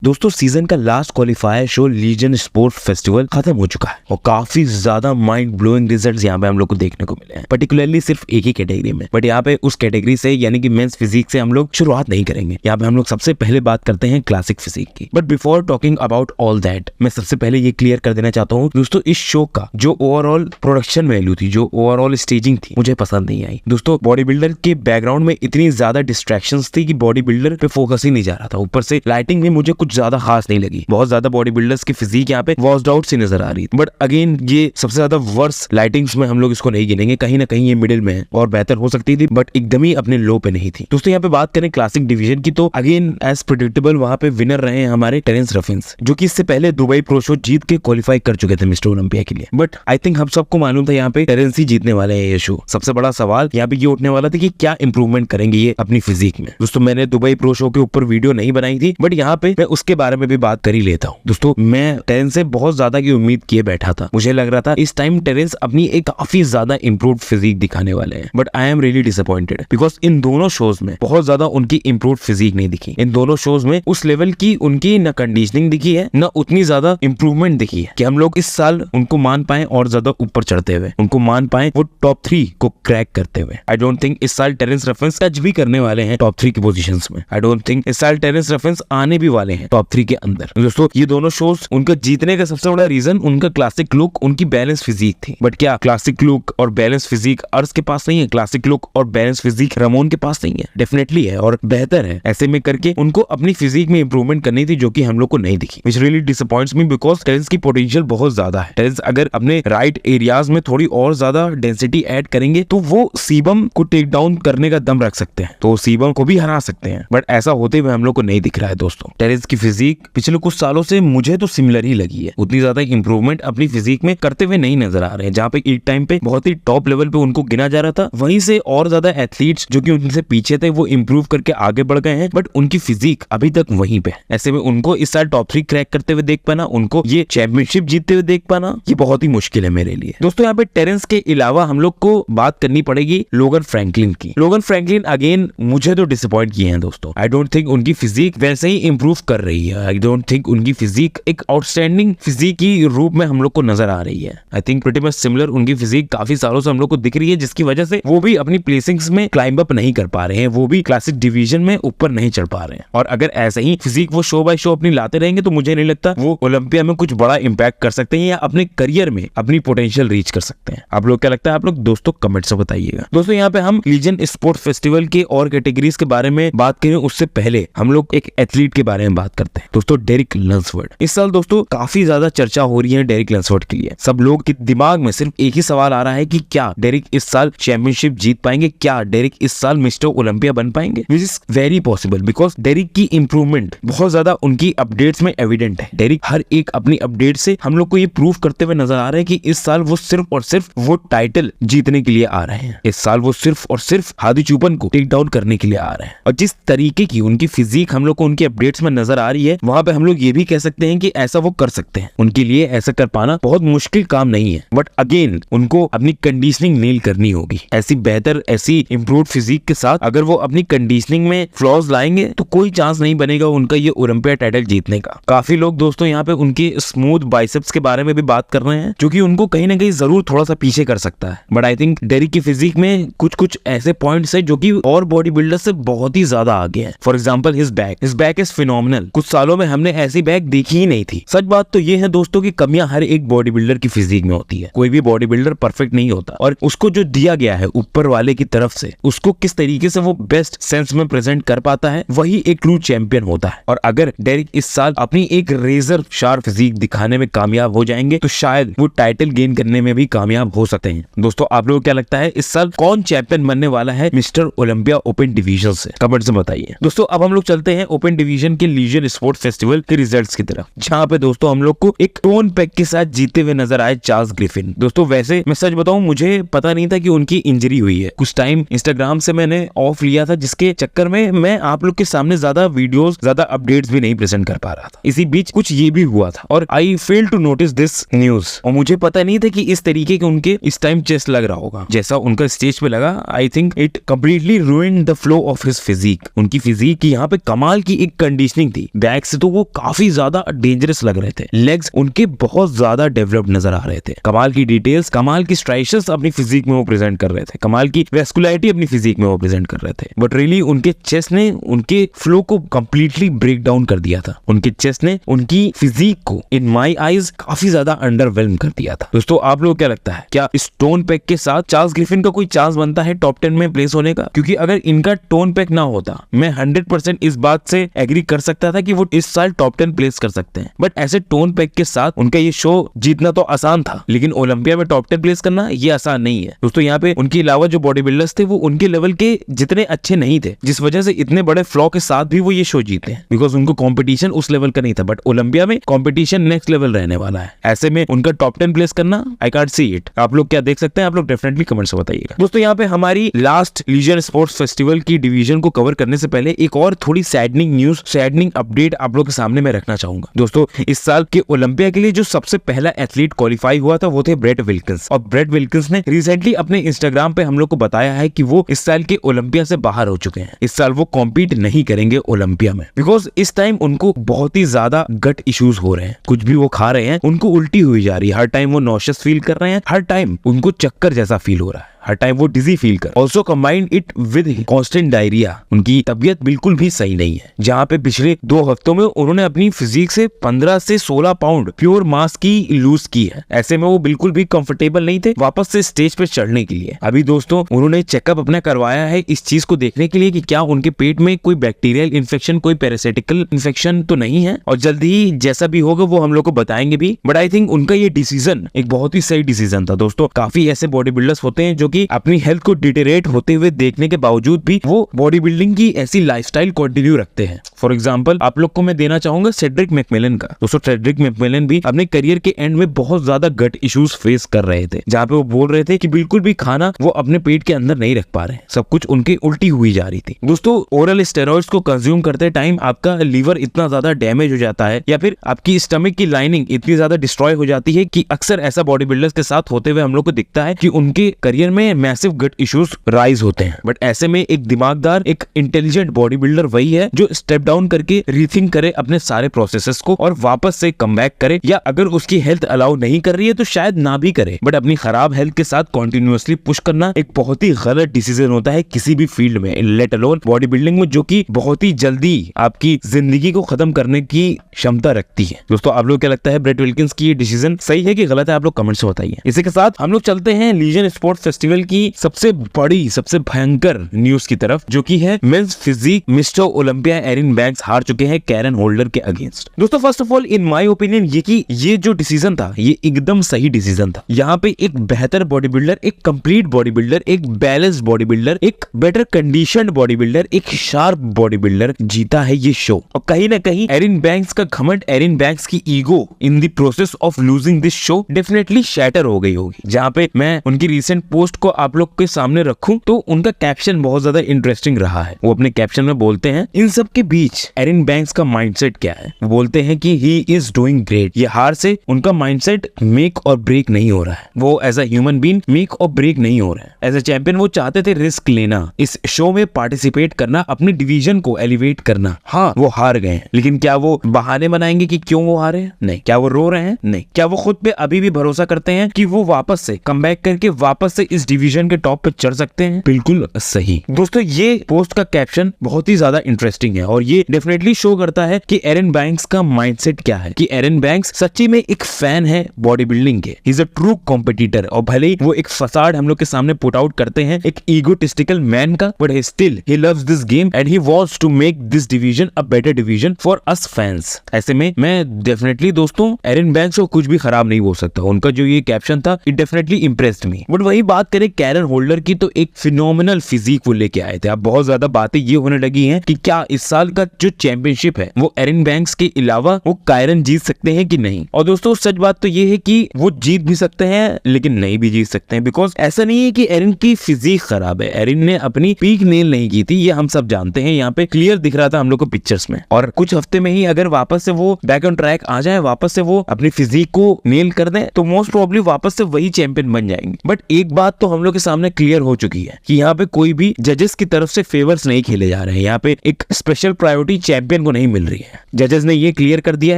दोस्तों सीजन का last qualifier show legion sport festival खत्म हो चुका है और काफी ज्यादा माइंड ब्लोइंग रिजल्ट्स यहाँ पे हम लोग को देखने को मिले हैं, पर्टिकुलरली सिर्फ एक ही कैटेगरी में। बट यहाँ पे उस कैटेगरी से यानी कि मेंस फिजिक से हम लोग शुरुआत नहीं करेंगे। यहाँ पे हम लोग सबसे पहले बात करते हैं क्लासिक फिजिक की। But before talking about all that, मैं सबसे पहले ये क्लियर कर देना चाहता हूँ दोस्तों, इस शो का जो ओवरऑल प्रोडक्शन वैल्यू थी, जो ओवरऑल स्टेजिंग थी, मुझे पसंद नहीं आई। दोस्तों बॉडी बिल्डर के बैकग्राउंड में इतनी ज्यादा डिस्ट्रैक्शंस थी कि बॉडी बिल्डर पे फोकस ही नहीं जा रहा था। ऊपर से लाइटिंग भी मुझे कुछ ज्यादा खास नहीं लगी। बहुत ज्यादा बॉडी बिल्डर्स की फिजिक यहाँ पे वॉश्ड आउट सी नजर आ रही थी। बट अगेन ये सबसे ज्यादा वर्स लाइटिंग्स में हम लोग इसको नहीं गिनेंगे, कहीं ना कहीं ये मिडिल में है और बेहतर हो सकती थी, बट एकदम ही अपने लो पे नहीं थी। दोस्तों यहाँ पे बात करें क्लासिक डिवीजन की, तो अगेन एज प्रेडिक्टेबल वहां पे विनर रहे हैं हमारे टेरेंस रफिन्स, जो कि इससे पहले दुबई प्रो शो जीत के क्वालिफाई कर चुके थे मिस्टर ओलंपिया के लिए। बट आई थिंक हम सबको मालूम था यहाँ पे टेरेंस ही जीतने वाले हैं ये शो। सबसे बड़ा सवाल यहाँ पे ये उठने वाला था कि क्या इंप्रूवमेंट करेंगे ये अपनी फिजिक में। दोस्तों मैंने दुबई प्रो शो के ऊपर वीडियो नहीं बनाई थी, बट यहाँ पे मैं उसके बारे में भी बात कर ही लेता हूँ। दोस्तों मैं टेरेंस से बहुत ज्यादा की उम्मीद किए बैठा था। मुझे लग रहा था इस टाइम टेरेंस अपनी एक काफी ज्यादा इंप्रूव्ड फिजिक दिखाने वाले हैं, but I am really disappointed because in दोनों शोज में बहुत ज्यादा उनकी इंप्रूव्ड फिजिक नहीं दिखी। इन दोनों शोज में उस लेवल की उनकी न कंडीशनिंग दिखी है, न उतनी ज्यादा इंप्रूवमेंट दिखी है कि हम लोग इस साल उनको मान पाए और ज्यादा ऊपर चढ़ते हुए, उनको मान पाए वो टॉप 3 को क्रैक करते हुए। आई डोंट थिंक इस साल टेरेंस रफिन्स टच भी करने वाले हैं टॉप 3 की पोजीशंस में। आई डोंट थिंक इस साल टेरेंस रफिन्स आने भी वाले हैं टॉप 3 के अंदर। दोस्तों ये दोनों शोज उनका जीतने का सबसे बड़ा रीजन उनका क्लासिक लुक, उनकी बैलेंस फिजिक थी। बट क्या क्लासिक लुक और बैलेंस फिजिक अर्श के पास नहीं है? क्लासिक लुक और बैलेंस फिजिक रमोन के पास नहीं है? डेफिनेटली है और बेहतर है। ऐसे में करके उनको अपनी फिजिक में इंप्रूवमेंट करनी थी, जो कि हम लोग को नहीं दिखी, which really disappoints me because Terrence की पोटेंशियल बहुत ज्यादा है। टेरेंस अगर अपने राइट एरियाज में थोड़ी और ज्यादा डेंसिटी ऐड करेंगे तो वो सीबम को टेक डाउन करने का दम रख सकते हैं, तो सीबम को भी हरा सकते हैं। बट ऐसा होते हुए हम लोग को नहीं दिख रहा है। दोस्तों टेरेंस की फिजिक पिछले कुछ सालों से मुझे तो सिमिलर ही लगी है। उतनी ज्यादा इंप्रूवमेंट अपनी फिजिक में करते हुए नहीं नजर आ रहे हैं। जहाँ पे एक टाइम पे बहुत ही टॉप लेवल पे उनको गिना जा रहा था, वहीं से और ज्यादा एथलीट्स जो कि उनसे पीछे थे वो इंप्रूव करके आगे बढ़ गए हैं, बट उनकी फिजिक अभी तक वहीं पे है। ऐसे में उनको इस साल टॉप 3 क्रैक करते हुए देख पाना, उनको ये चैंपियनशिप जीतते हुए देख पाना, ये बहुत ही मुश्किल है मेरे लिए। दोस्तों यहाँ पे टेरेंस के अलावा हम लोग को बात करनी पड़ेगी लोगन फ्रैंकलिन की। लोगन फ्रैंकलिन अगेन मुझे तो डिसअपॉइंट किए हैं दोस्तों। आई डोंट थिंक उनकी फिजिक वैसे ही इंप्रूव कर रही है। आई डोंट थिंक उनकी फिजिक एक आउटस्टैंडिंग फिजिक की रूप में हम लोग को नजर आ रही है। I think pretty much similar उनकी फिजिक काफी सालों से हम लोग को दिख रही है, जिसकी वजह से वो भी अपनी प्लेसिंग्स में क्लाइंब अप नहीं कर पा रहे हैं, वो भी क्लासिक डिवीजन में ऊपर नहीं चढ़ पा रहे हैं। और अगर ऐसे ही फिजिक वो शो बाय शो अपनी लाते रहेंगे तो मुझे नहीं लगता वो ओलंपिया में कुछ बड़ा इंपैक्ट कर सकते हैं या अपने करियर में अपनी पोटेंशियल रीच कर सकते हैं। आप लोग क्या लगता है? आप लोग दोस्तों कमेंट से बताइएगा। दोस्तों यहाँ पे हम लीजन स्पोर्ट फेस्टिवल के और कैटेगरीज के बारे में बात करें उससे पहले हम लोग एक एथलीट के बारे में बात करते हैं। दोस्तों डेरिक लंसवर्थ। इस साल दोस्तों काफी ज्यादा चर्चा हो रही है डेरिक लंसवर्थ के लिए। सब लोग के दिमाग में सिर्फ एक ही सवाल आ रहा है कि क्या डेरिक इस साल चैंपियनशिप जीत पाएंगे, क्या डेरिक इस साल मिस्टर ओलंपिया बन पाएंगे, which is very possible because Derek की इंप्रूवमेंट बहुत ज्यादा उनकी अपडेट्स में एविडेंट है। डेरिक हर एक अपनी अपडेट से हम लोग को ये प्रूव करते हुए नजर आ रहे हैं कि इस साल वो सिर्फ और सिर्फ वो टाइटल जीतने के लिए आ रहे हैं। इस साल वो सिर्फ और सिर्फ हादी चुपन को टेक डाउन करने के लिए आ रहे हैं। और जिस तरीके की उनकी फिजिक हम लोग को उनकी अपडेट्स में नजर आ रही है, वहां पे हम लोग ये भी कह सकते हैं कि ऐसा वो कर सकते हैं। उनके लिए ऐसा कर पाना बहुत मुश्किल काम नहीं है, बट अगेन उनको अपनी कंडीशनिंग नेल करनी होगी। ऐसी बेहतर, ऐसी इंप्रूव्ड फिजिक के साथ अगर वो अपनी कंडीशनिंग में फ्लॉज लाएंगे तो कोई चांस नहीं बनेगा उनका ये ओलंपिया टाइटल जीतने का। काफी लोग दोस्तों यहाँ पे उनके स्मूथ बाइसेप्स के बारे में भी बात कर रहे हैं, जो कि उनको कहीं ना कहीं जरूर थोड़ा सा पीछे कर सकता है। बट आई थिंक डेरिक की फिजिक में कुछ ऐसे पॉइंट्स है जो कि और बॉडी बिल्डर से बहुत ही ज्यादा आगे है। For example his back is phenomenal. कुछ सालों में हमने ऐसी बैक देखी ही नहीं थी। सच बात तो ये है दोस्तों की कमियां हर एक बॉडी बिल्डर की फिजिक में होती है। कोई भी बॉडी बिल्डर परफेक्ट नहीं होता और उसको जो दिया गया है ऊपर वाले की तरफ से, उसको किस तरीके से वो बेस्ट सेंस में प्रेजेंट कर पाता है, वही एक ट्रू चैंपियन होता है। और अगर डेरिक इस साल अपनी एक रेजर शार्प फिजिक दिखाने में कामयाब हो जाएंगे तो शायद वो टाइटल गेन करने में भी कामयाब हो सकते हैं। दोस्तों आप लोगों को क्या लगता है इस साल कौन चैंपियन बनने वाला है मिस्टर ओलंपिया ओपन डिवीजन से? कमेंट से बताइए। दोस्तों अब हम लोग चलते हैं ओपन डिवीजन के लीजन स्पोर्ट फेस्टिवल के रिजल्ट्स की तरफ, जहाँ पे दोस्तों हम लोग को एक टोन पैक के साथ जीते हुए नजर आए चार्ल्स ग्रिफिन। दोस्तों वैसे मैं सच बताऊं, मुझे पता नहीं था कि उनकी इंजरी हुई है। कुछ टाइम इंस्टाग्राम से मैंने ऑफ लिया था, जिसके चक्कर में मैं आप लोग के सामने ज्यादा वीडियोस, ज्यादा अपडेट्स भी नहीं प्रेजेंट कर पा रहा था। इसी बीच कुछ ये भी हुआ था और I fail to notice this news. और मुझे पता नहीं था कि इस तरीके के उनके इस टाइम चेस्ट लग रहा होगा जैसा उनका स्टेज पे लगा। I think it completely ruined the flow of his physique. उनकी फिजिक की यहाँ पे कमाल की एक कंडीशनिंग थी, बैक से तो वो काफी ज्यादा डेंजरस लग रहे थे। लेग्स उनके बहुत ज्यादा डेवलप्ड नजर आ रहे थे। कमाल की डिटेल्स, कमाल की स्ट्राइशंस अपनी फिजिक में वो प्रेजेंट कर रहे थे, कमाल की वेस्कुलरिटी अपनी फिजिक में वो प्रेजेंट कर रहे थे। बट रियली उनके चेस्ट ने उनके फ्लो को कंप्लीटली ब्रेक डाउन कर दिया था। उनके चेस्ट ने उनकी फिजिक को इन माय आईज काफी ज्यादा अंडरवेल्म कर दिया था। दोस्तों आप लोगों को क्या लगता है, क्या इस टोन पैक के साथ चार्ल्स ग्रिफिन का कोई चांस बनता है टॉप 10 में प्लेस होने का? क्योंकि अगर इनका टोन पैक ना होता, मैं 100% इस बात से एग्री कर सकता था कि वो इस साल टॉप 10 प्लेस कर सकते हैं। बट ऐसे टोन पैक के साथ उनका ये शो जीतना तो आसान था, लेकिन ओलंपिया में टॉप 10 प्लेस करना ये आसान नहीं है। दोस्तों यहाँ पे उनके अलावा जो बॉडी बिल्डर्स थे वो उनके लेवल के जितने अच्छे नहीं थे, जिस वजह से इतने बड़े फ्लॉ के साथ भी वो ये शो जीते हैं, बिकॉज उनको कंपटीशन उस लेवल का नहीं था। बट ओलंपिया में कंपटीशन नेक्स्ट लेवल रहने वाला है। ऐसे में उनका टॉप 10 प्लेस करना, आई कांट सी इट। आप लोग क्या देख सकते हैं? आप लोग डेफिनेटली कमेंट्स में बताइएगा। दोस्तों यहाँ पे हमारी लास्ट लीजन स्पोर्ट्स फेस्टिवल की डिवीजन को कवर करने से पहले एक और थोड़ी सैडनिंग न्यूज, सैडनिंग अपडेट आप लोग के सामने मैं रखना चाहूंगा। दोस्तों इस साल के ओलंपिया के लिए जो सबसे पहला एथलीट क्वालिफाई हुआ था वो थे ब्रेट विल्किंस। और ब्रेट विल्किंस ने रिसेंटली अपने इंस्टाग्राम पे हम लोग को बताया है कि वो इस साल के ओलंपिया से बाहर हो चुके हैं। इस साल वो कॉम्पीट नहीं करेंगे ओलंपिया में, बिकॉज इस टाइम उनको बहुत ही ज्यादा गट इश्यूज हो रहे हैं। कुछ भी वो खा रहे हैं उनको उल्टी हुई जा रही है, हर टाइम वो नॉशियस फील कर रहे हैं, हर टाइम उनको चक्कर जैसा फील हो रहा है, हर टाइम वो डिजी फील कर। Also combined it with constant diarrhoea. उनकी तबीयत बिल्कुल भी सही नहीं है। जहाँ पे पिछले 2 हफ्तों में उन्होंने अपनी फिजिक से 15 से 16 पाउंड प्योर मास की लूज की है। ऐसे में वो बिल्कुल भी कंफर्टेबल नहीं थे वापस से स्टेज पे चढ़ने के लिए। अभी दोस्तों उन्होंने चेकअप अपना करवाया है इस चीज को देखने के लिए कि क्या उनके पेट में कोई बैक्टीरियल इन्फेक्शन, कोई पैरासिटिकल इन्फेक्शन तो नहीं है, और जल्दी ही जैसा भी होगा वो हम लोग को बताएंगे भी। बट आई थिंक उनका ये डिसीजन एक बहुत ही सही डिसीजन था। दोस्तों काफी ऐसे बॉडी बिल्डर्स होते हैं जो कि अपनी हेल्थ को डिटेरेट होते हुए देखने के बावजूद भी वो बॉडी बिल्डिंग की ऐसी लाइफस्टाइल कंटिन्यू रखते हैं। फॉर एग्जांपल आप लोग को मैं देना चाहूंगा सेड्रिक मैकमिलन का। दोस्तों सेड्रिक मैकमिलन भी अपने करियर के एंड में बहुत ज्यादा गट इश्यूज फेस कर रहे थे, जहाँ पे वो बोल रहे थे कि बिल्कुल भी खाना वो अपने पेट के अंदर नहीं रख पा रहे, सब कुछ उनके उल्टी हुई जा रही थी। दोस्तों ओरल स्टेरॉइड्स को कंज्यूम करते टाइम आपका लीवर इतना ज्यादा डैमेज हो जाता है या फिर आपकी स्टमक की लाइनिंग इतनी ज्यादा डिस्ट्रॉय हो जाती है कि अक्सर ऐसा बॉडी बिल्डर्स के साथ होते हुए हम लोग को दिखता है कि उनके करियर में मैसिव गट इश्यूज राइज होते हैं। बट ऐसे में एक दिमागदार, एक इंटेलिजेंट बॉडी बिल्डर वही है जो स्टेप डाउन करके रीथिंक करे अपने सारे प्रोसेसेस को और वापस से कम बैक करे, या अगर उसकी हेल्थ अलाउ नहीं कर रही है तो शायद ना भी करे। बट अपनी खराब हेल्थ के साथ कॉन्टिन्यूअसली पुश करना एक बहुत ही गलत डिसीजन होता है किसी भी फील्ड में, लेट अलोन बॉडी बिल्डिंग में, जो कि बहुत ही जल्दी आपकी जिंदगी को खत्म करने की क्षमता रखती है। दोस्तों आप लोग क्या लगता है, ब्रेट विल्किंस की ये डिसीजन सही है कि गलत है? आप लोग कमेंट्स में बताइए। इसी के साथ हम लोग चलते हैं लीजन स्पोर्ट्स फेस्टिवल की सबसे बड़ी, सबसे भयंकर न्यूज की तरफ, जो कि है men's physique mister Olympia Erin Banks हार चुके हैं कैरन होल्डर के अगेंस्ट। दोस्तों first of all in my opinion ये जो डिसीजन था ये एकदम सही डिसीजन था। यहाँ पे एक बेहतर बॉडी बिल्डर, एक कंप्लीट बॉडी बिल्डर, एक बैलेंस्ड बॉडी बिल्डर, एक बेटर कंडीशनड बॉडी बिल्डर, एक शार्प बॉडी बिल्डर जीता है ये शो। और कहीं ना कहीं एरिन बैंक्स का घमंड, एरिन बैंक्स की ego in the process of losing this show definitely shatter हो गई होगी। जहाँ पे मैं उनकी रिसेंट पोस्ट को आप लोग के सामने रखूं तो उनका कैप्शन बहुत ज्यादा इंटरेस्टिंग रहा है। वो अपने कैप्शन में बोलते हैं, इन सब के बीच एरिन बैंक्स का माइंडसेट क्या है? वो बोलते हैं कि ही इज डूइंग ग्रेट। ये हार से उनका माइंडसेट मेक और ब्रेक नहीं हो रहा है। वो as a human being make or break नहीं हो रहा है। एज अ चैंपियन वो चाहते थे रिस्क लेना, इस शो में पार्टिसिपेट करना, अपनी डिवीजन को एलिवेट करना। हाँ वो हार गए हैं, लेकिन क्या वो बहाने बनाएंगे कि क्यों वो हारे? नहीं। क्या वो रो रहे हैं? नहीं। क्या वो खुद पे अभी भी भरोसा करते हैं कि वो वापस से कमबैक करके वापस से इस डिवीजन के टॉप पे चढ़ सकते हैं? बिल्कुल सही। दोस्तों ये पोस्ट का कैप्शन बहुत ही ज्यादा इंटरेस्टिंग है और ये डेफिनेटली शो करता है कि एरिन बैंक्स का माइंडसेट क्या है, कि एरिन बैंक्स सच्ची में एक फैन है बॉडी बिल्डिंग के। He is a true competitor. और भले ही वो एक फसाड हम लोग के सामने पुट आउट करते हैं एक ईगोटिस्टिकल मैन का, but still he loves this game and he wants to make this division a better division for us fans. ऐसे में मैं डेफिनेटली दोस्तों एरिन बैंक्स को कुछ भी खराब नहीं बोल सकता। उनका जो ये कैप्शन था it definitely impressed me. But वही बात करें कैरन होल्डर की, तो एक फिनोमिनल फिजिक वो लेके आए थे। अब बहुत ज्यादा बातें ये होने लगी हैं कि क्या इस साल का जो चैंपियनशिप है वो एरिन बैंक्स के अलावा वो कायरन जीत सकते हैं कि नहीं। और दोस्तों सच बात तो ये है कि वो जीत भी सकते हैं लेकिन नहीं भी जीत सकते हैं, बिकॉज ऐसा नहीं है कि एरिन की फिजिक खराब है। एरिन ने अपनी पीक नेल नहीं की थी, ये हम सब जानते हैं। यहाँ पे क्लियर दिख रहा था हम लोग को पिक्चर्स में। और कुछ हफ्ते में ही अगर वापस से वो बैक ऑन ट्रैक आ जाए, वापस से वो अपनी फिजिक को नेल कर दें, तो मोस्ट प्रोबेबली वापस से वही चैंपियन बन जाएंगे। बट एक बात तो हम लोग के सामने क्लियर हो चुकी है कि यहाँ पे कोई भी जजेस की तरफ से फेवर्स नहीं खेले जा रहे हैं। यहाँ पे एक स्पेशल प्रायोरिटी चैंपियन को नहीं मिल रही है। जजेस ने ये क्लियर कर दिया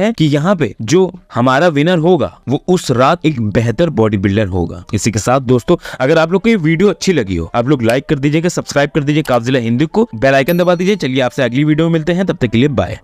है कि यहाँ पे जो हमारा विनर होगा वो उस रात एक बेहतर बॉडी बिल्डर होगा। इसी के साथ दोस्तों, अगर आप लोग को ये वीडियो अच्छी लगी हो, आप लोग लाइक कर दीजिएगा, सब्सक्राइब कर दीजिए काफजिला हिंदी को, बेल आइकन दबा दीजिए। चलिए आपसे अगली वीडियो में मिलते हैं, तब तक के लिए बाय।